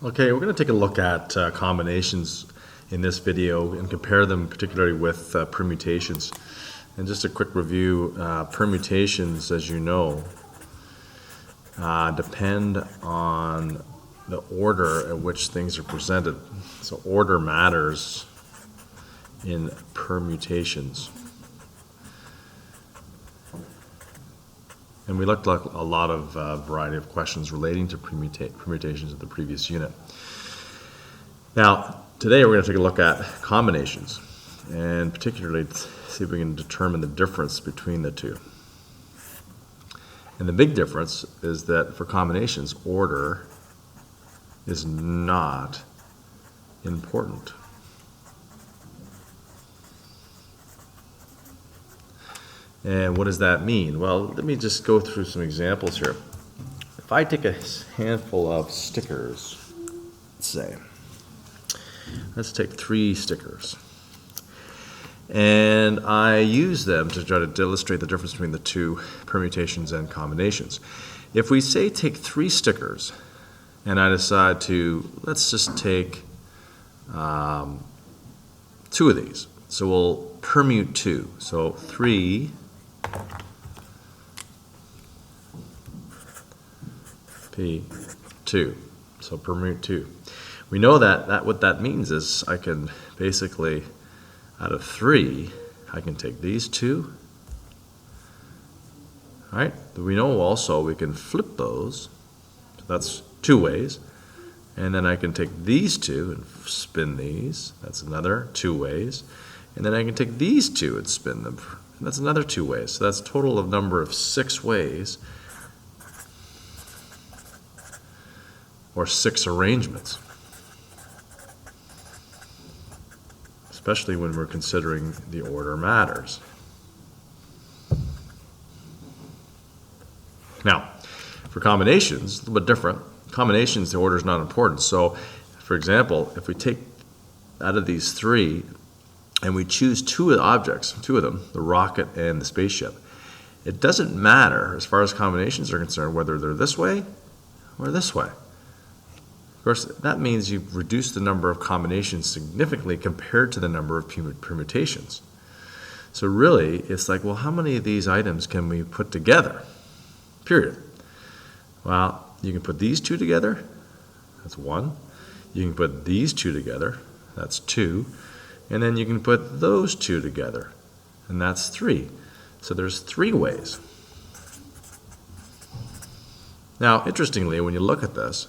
Okay, we're going to take a look at combinations in this video and compare them particularly with permutations. And just a quick review, permutations, as you know, depend on the order at which things are presented. So order matters in permutations. And we looked at a lot of variety of questions relating to permutations in the previous unit. Now, today we're going to take a look at combinations, and particularly see if we can determine the difference between the two. And the big difference is that for combinations, order is not important. And what does that mean? Well, let me just go through some examples here. If I take a handful of stickers, let's take 3 stickers, and I use them to try to illustrate the difference between the two permutations and combinations. If we say take 3 stickers, and I decide to, let's just take 2 of these. So we'll permute 2. So 3 P2. So permute 2. We know that what that means is I can basically, out of 3, I can take these 2. All right. We know also we can flip those. So that's 2 ways. And then I can take these 2 and spin these. That's another 2 ways. And then I can take these 2 and spin them. That's another 2 ways. So that's a total of number of 6 ways, or 6 arrangements, especially when we're considering the order matters. Now, for combinations, a little bit different. Combinations, the order is not important. So, for example, if we take out of these 3, and we choose 2 of the objects, 2 of them, the rocket and the spaceship, it doesn't matter as far as combinations are concerned whether they're this way or this way. Of course, that means you've reduced the number of combinations significantly compared to the number of permutations. So really, it's like, well, how many of these items can we put together? Period. Well, you can put these 2 together, that's 1. You can put these 2 together, that's 2. And then you can put those 2 together, and that's 3. So there's 3 ways. Now, interestingly, when you look at this,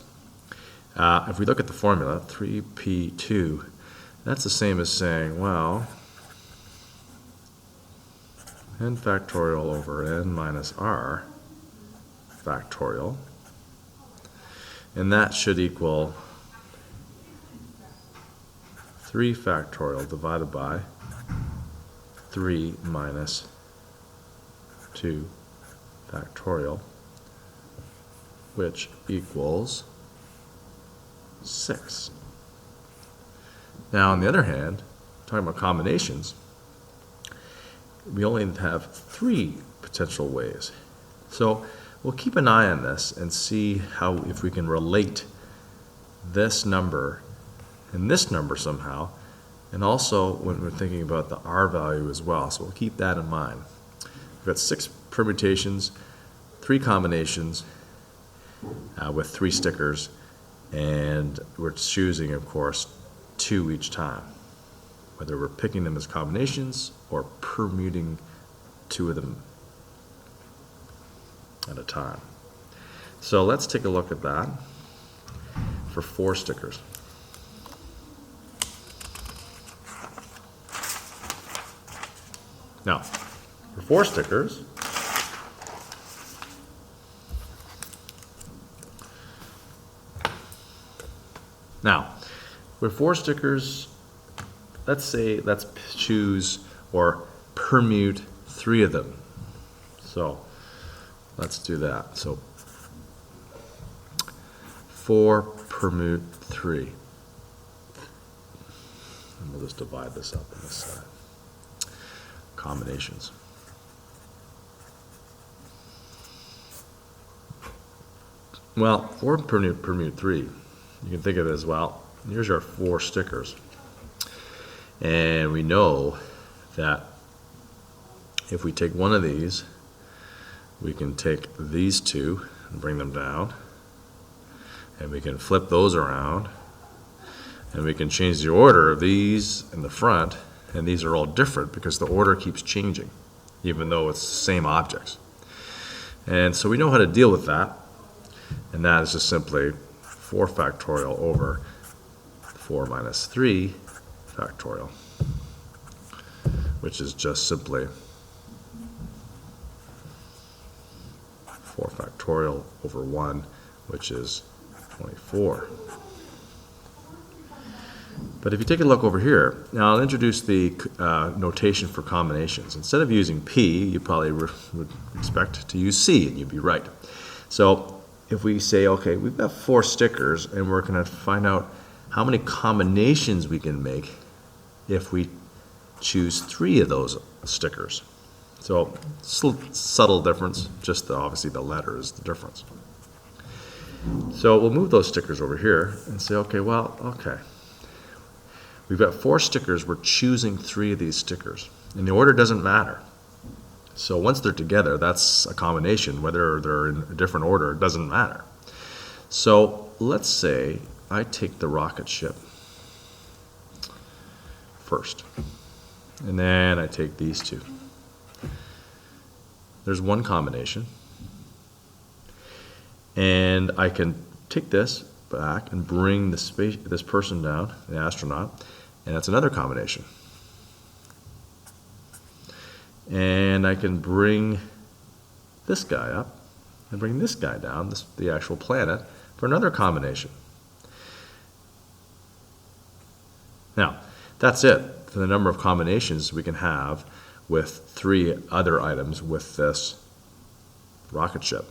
if we look at the formula, 3p2, that's the same as saying, well, n factorial over n minus r factorial, and that should equal 3 factorial divided by 3 minus 2 factorial, which equals 6. Now, on the other hand, talking about combinations, we only have 3 potential ways. So we'll keep an eye on this and see how, if we can relate this number and this number somehow, and also when we're thinking about the R value as well. So we'll keep that in mind. We've got 6 permutations, 3 combinations with 3 stickers, and we're choosing, of course, 2 each time, whether we're picking them as combinations or permuting 2 of them at a time. So let's take a look at that for 4 stickers. Now, for 4 stickers, let's choose or permute 3 of them. So let's do that. So 4 permute 3. And we'll just divide this up on this side. Combinations. Well, 4 permute 3 you can think of it as, well, here's our 4 stickers. And we know that if we take one of these, we can take these 2 and bring them down. And we can flip those around. And we can change the order of these in the front. And these are all different because the order keeps changing, even though it's the same objects. And so we know how to deal with that. And that is just simply 4 factorial over 4 minus 3 factorial, which is just simply 4 factorial over 1, which is 24. But if you take a look over here, now I'll introduce the notation for combinations. Instead of using P, you probably would expect to use C, and you'd be right. So if we say, okay, we've got 4 stickers, and we're going to find out how many combinations we can make if we choose 3 of those stickers. So subtle difference, just obviously the letter is the difference. So we'll move those stickers over here and say, okay, we've got 4 stickers, we're choosing 3 of these stickers, and the order doesn't matter. So once they're together, that's a combination. Whether they're in a different order, it doesn't matter. So let's say I take the rocket ship first, and then I take these 2. There's one combination, and I can take this back and bring this person down, the astronaut, and that's another combination. And I can bring this guy up and bring this guy down, the actual planet, for another combination. Now, that's it for the number of combinations we can have with 3 other items with this rocket ship.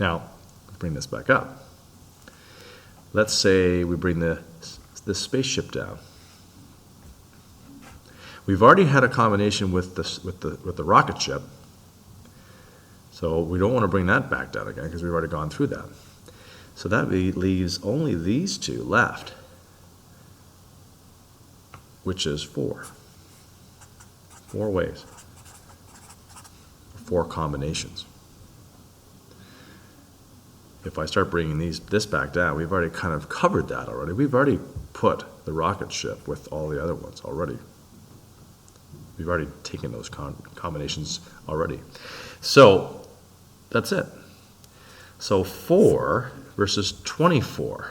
Now, let's bring this back up. Let's say we bring this spaceship down. We've already had a combination with the rocket ship, so we don't want to bring that back down again because we've already gone through that. So that leaves only these 2 left, which is 4. 4 ways, 4 combinations. If I start bringing this back down, we've already kind of covered that already. We've already put the rocket ship with all the other ones already. We've already taken those combinations already. So that's it. So 4 versus 24.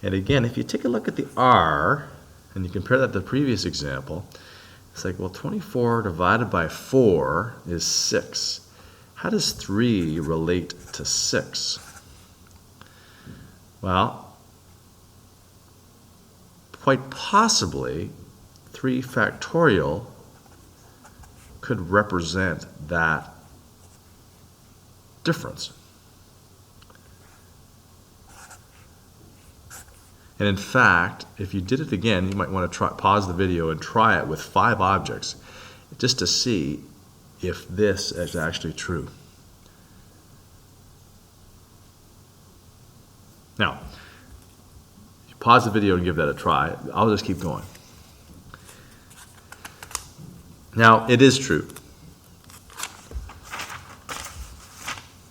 And again, if you take a look at the R and you compare that to the previous example, it's like, well, 24 divided by 4 is 6. How does 3 relate to 6? Well, quite possibly 3 factorial could represent that difference. And in fact, if you did it again, you might want to pause the video and try it with 5 objects just to see if this is actually true. Now, you pause the video and give that a try. I'll just keep going. Now, it is true.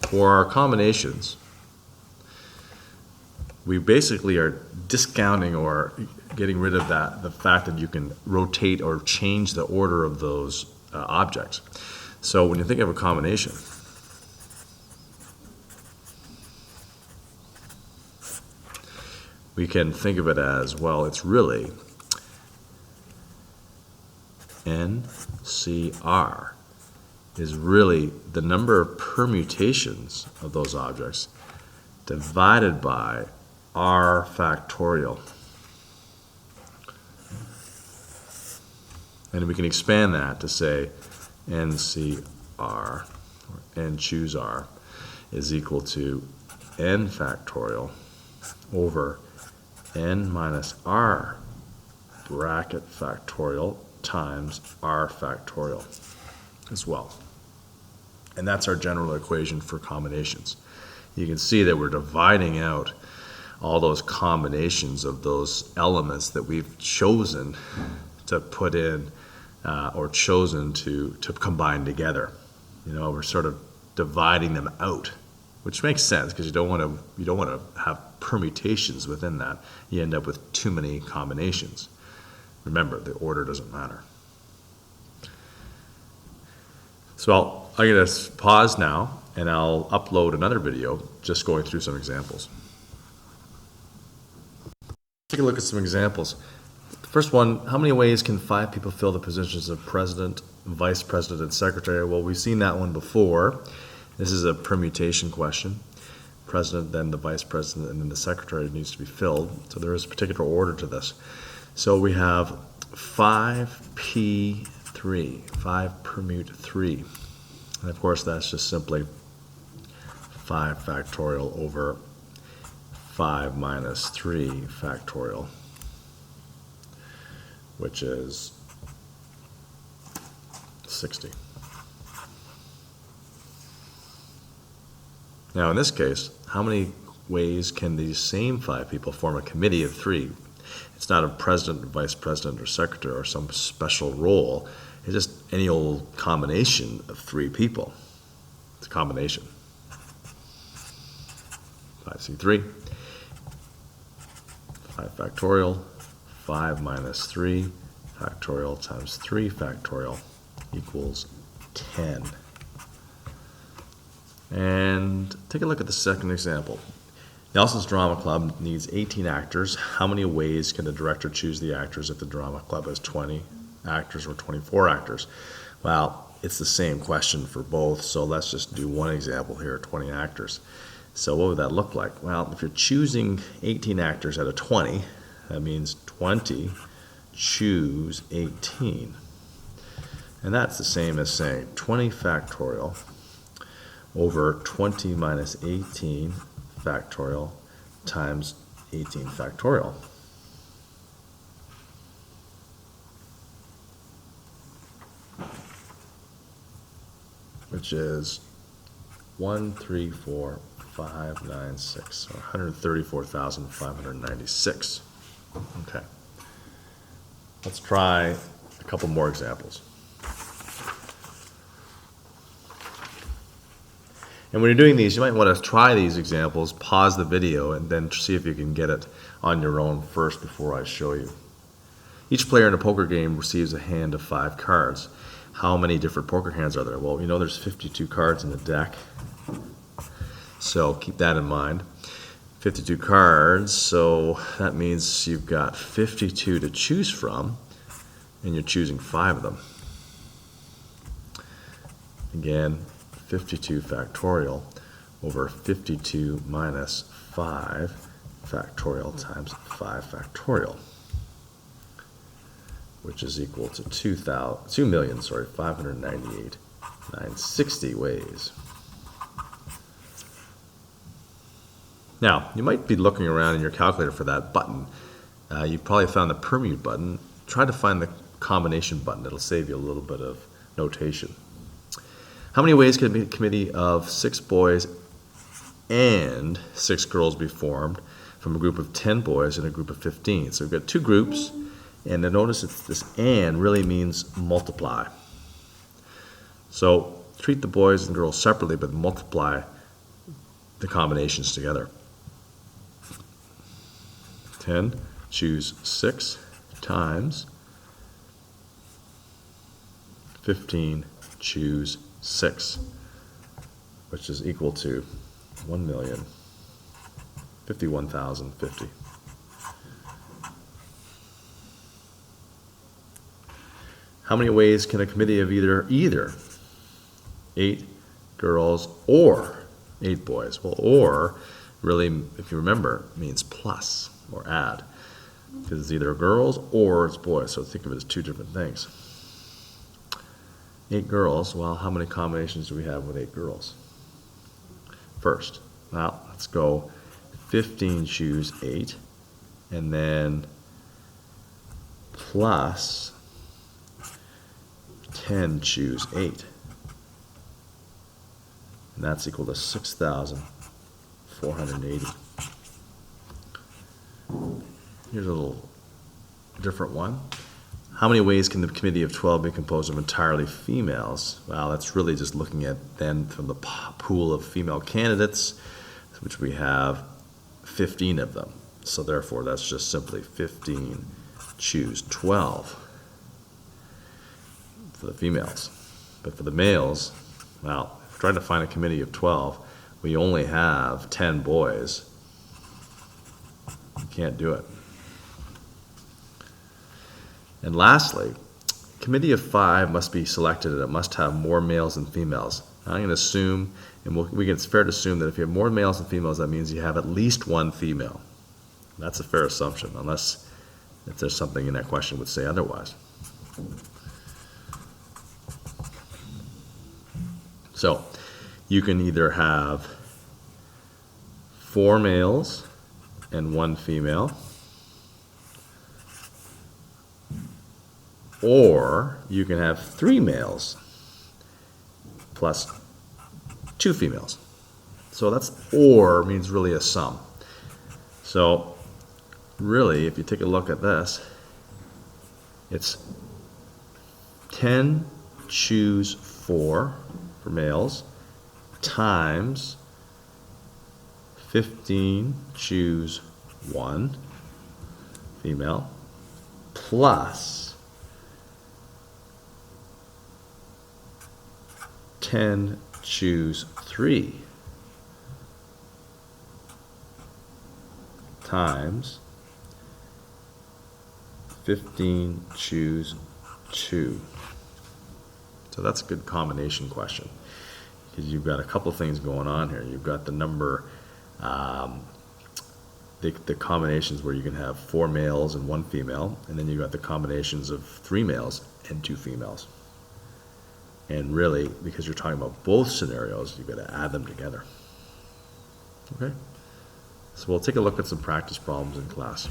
For our combinations, we basically are discounting or getting rid of the fact that you can rotate or change the order of those objects. So when you think of a combination, we can think of it as, well, it's really NCR is really the number of permutations of those objects divided by R factorial. And we can expand that to say NCR, or N choose R, is equal to N factorial over N minus R bracket factorial times R factorial as well. And that's our general equation for combinations. You can see that we're dividing out all those combinations of those elements that we've chosen to put in or chosen to combine together. You know, we're sort of dividing them out, which makes sense because you don't want to have permutations within that. You end up with too many combinations. Remember, the order doesn't matter. So I'm going to pause now, and I'll upload another video just going through some examples. Take a look at some examples. The first one, how many ways can 5 people fill the positions of president, vice president, and secretary? Well, we've seen that one before. This is a permutation question. President, then the vice president, and then the secretary needs to be filled. So there is a particular order to this. So we have 5p3, 5 permute 3. And of course, that's just simply 5 factorial over 5 minus 3 factorial, which is 60. Now in this case, how many ways can these same 5 people form a committee of 3? It's not a president, vice president, or secretary, or some special role. It's just any old combination of 3 people. It's a combination. 5c3, 5 factorial, 5 minus 3 factorial times 3 factorial equals 10. And take a look at the second example. Nelson's Drama Club needs 18 actors. How many ways can the director choose the actors if the drama club has 20 actors or 24 actors? Well, it's the same question for both, so let's just do one example here, 20 actors. So what would that look like? Well, if you're choosing 18 actors out of 20, that means 20 choose 18. And that's the same as saying 20 factorial over 20 minus 18 factorial times 18 factorial. Which is 134,596, or 134,596. Okay. Let's try a couple more examples. And when you're doing these, you might want to try these examples, pause the video, and then see if you can get it on your own first before I show you. Each player in a poker game receives a hand of 5 cards. How many different poker hands are there? Well, you know there's 52 cards in the deck, so keep that in mind. 52 cards, so that means you've got 52 to choose from, and you're choosing 5 of them. Again, 52 factorial over 52 minus 5 factorial times 5 factorial, which is equal to 2,598,960 ways. Now, you might be looking around in your calculator for that button. You probably found the permute button. Try to find the combination button. It'll save you a little bit of notation. How many ways can a committee of 6 boys and 6 girls be formed from a group of 10 boys and a group of 15? So we've got 2 groups, and then notice it's this "and" really means multiply. So treat the boys and girls separately, but multiply the combinations together. 10, choose 6 times 15, choose 6, which is equal to 1,051,050. How many ways can a committee of either 8 girls or 8 boys? Well, or really, if you remember, means plus or add, because it's either girls or it's boys, so think of it as 2 different things. 8 girls, well, how many combinations do we have with 8 girls? First, well, let's go 15 choose 8, and then plus 10 choose 8. And that's equal to 6,480. Here's a little different one. How many ways can the committee of 12 be composed of entirely females? Well, that's really just looking at then from the pool of female candidates, which we have 15 of them. So therefore, that's just simply 15, choose 12 for the females. But for the males, well, if we're trying to find a committee of 12, we only have 10 boys. You can't do it. And lastly, committee of 5 must be selected and it must have more males than females. I'm going to assume, and it's fair to assume that if you have more males than females, that means you have at least one female. That's a fair assumption, unless if there's something in that question would say otherwise. So you can either have 4 males and 1 female, or you can have 3 males plus 2 females. So that's or means really a sum. So really, if you take a look at this, it's 10 choose 4 for males times 15 choose 1 female plus 10 choose 3 times 15 choose 2. So that's a good combination question, because you've got a couple things going on here. You've got the number, the combinations where you can have 4 males and 1 female, and then you've got the combinations of 3 males and 2 females. And really, because you're talking about both scenarios, you've got to add them together. Okay? So we'll take a look at some practice problems in class.